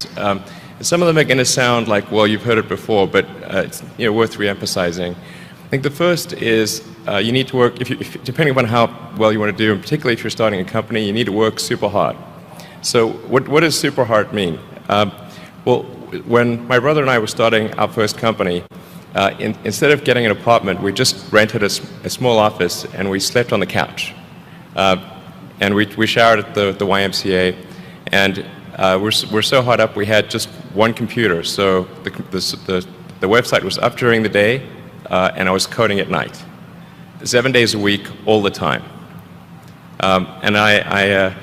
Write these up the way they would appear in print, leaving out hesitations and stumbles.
Some of them are going to sound like, well, you've heard it before, but it's worth re-emphasizing. I think the first is you need to work, depending upon how well you want to do, and particularly if you're starting a company, you need to work super hard. So what does super hard mean? Well, when my brother and I were starting our first company, instead of getting an apartment, we just rented a small office and we slept on the couch. And we showered at the YMCA, and we're so hot up we had just one computer. So the website was up during the day, and I was coding at night, 7 days a week, all the time. And I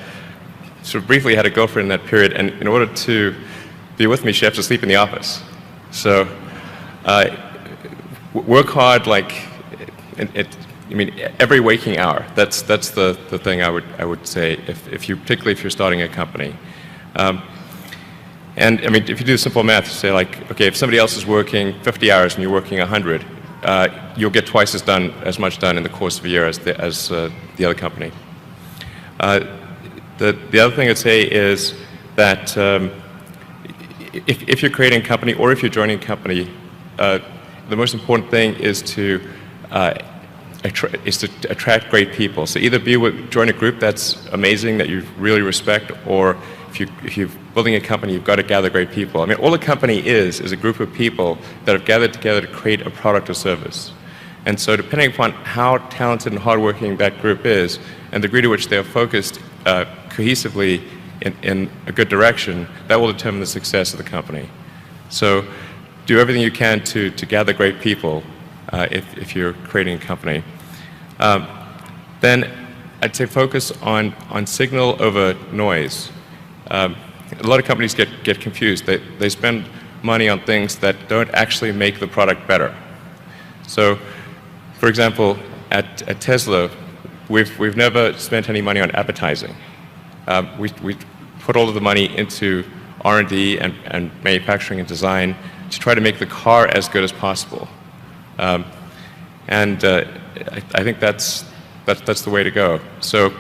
sort of briefly had a girlfriend in that period, and in order to be with me, she had to sleep in the office. So work hard, like every waking hour. That's the thing I would say particularly if you're starting a company. And I mean, if you do simple math, say like, okay, if somebody else is working 50 hours and you're working 100, you'll get twice as much done in the course of a year as the other company. The other thing I'd say is that if you're creating a company or if you're joining a company, the most important thing is to attract great people. So either join a group that's amazing, that you really respect, or if you're building a company, you've got to gather great people. I mean, all a company is a group of people that have gathered together to create a product or service. And so depending upon how talented and hardworking that group is, and the degree to which they are focused cohesively in a good direction, that will determine the success of the company. So do everything you can to gather great people if you're creating a company. Then I'd say focus on signal over noise. A lot of companies get confused. They spend money on things that don't actually make the product better. So, for example, at Tesla, we've never spent any money on advertising. We put all of the money into R&D and manufacturing and design to try to make the car as good as possible. I think that's the way to go. So,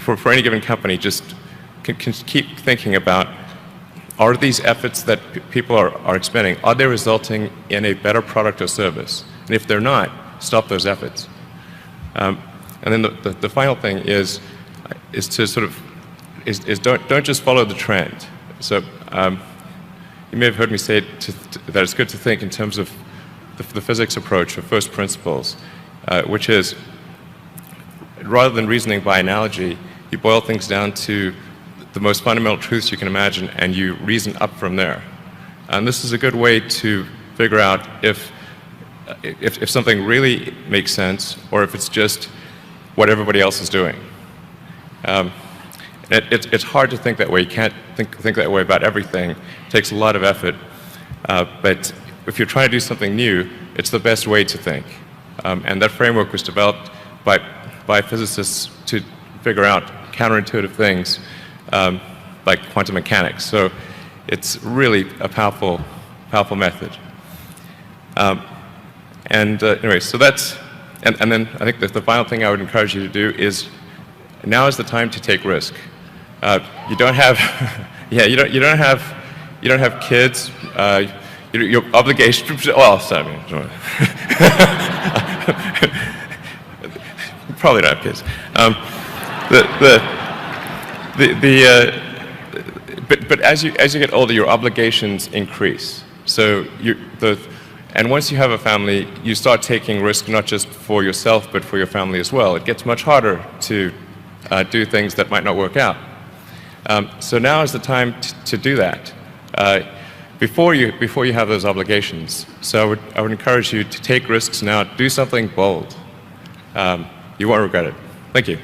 for any given company, just can keep thinking about, are these efforts that people are expending, are they resulting in a better product or service? And if they're not, stop those efforts. And then the final thing is to sort of don't just follow the trend. So you may have heard me say that it's good to think in terms of the physics approach of first principles, which is, rather than reasoning by analogy, you boil things down to the most fundamental truths you can imagine, and you reason up from there. And this is a good way to figure out if something really makes sense, or if it's just what everybody else is doing. It's hard to think that way. You can't think that way about everything. It takes a lot of effort. But if you're trying to do something new, it's the best way to think. And that framework was developed by physicists to figure out counterintuitive things like quantum mechanics. So it's really a powerful method. Anyway, so that's, and then I think that the final thing I would encourage you to do is, now is the time to take risk. You don't have, you don't have kids. Your obligation. Well, sorry. Probably don't have kids. But as you get older, your obligations increase. So and once you have a family, you start taking risk not just for yourself, but for your family as well. It gets much harder to do things that might not work out. So now is the time to do that before you have those obligations. So I would encourage you to take risks now. Do something bold. You won't regret it. Thank you.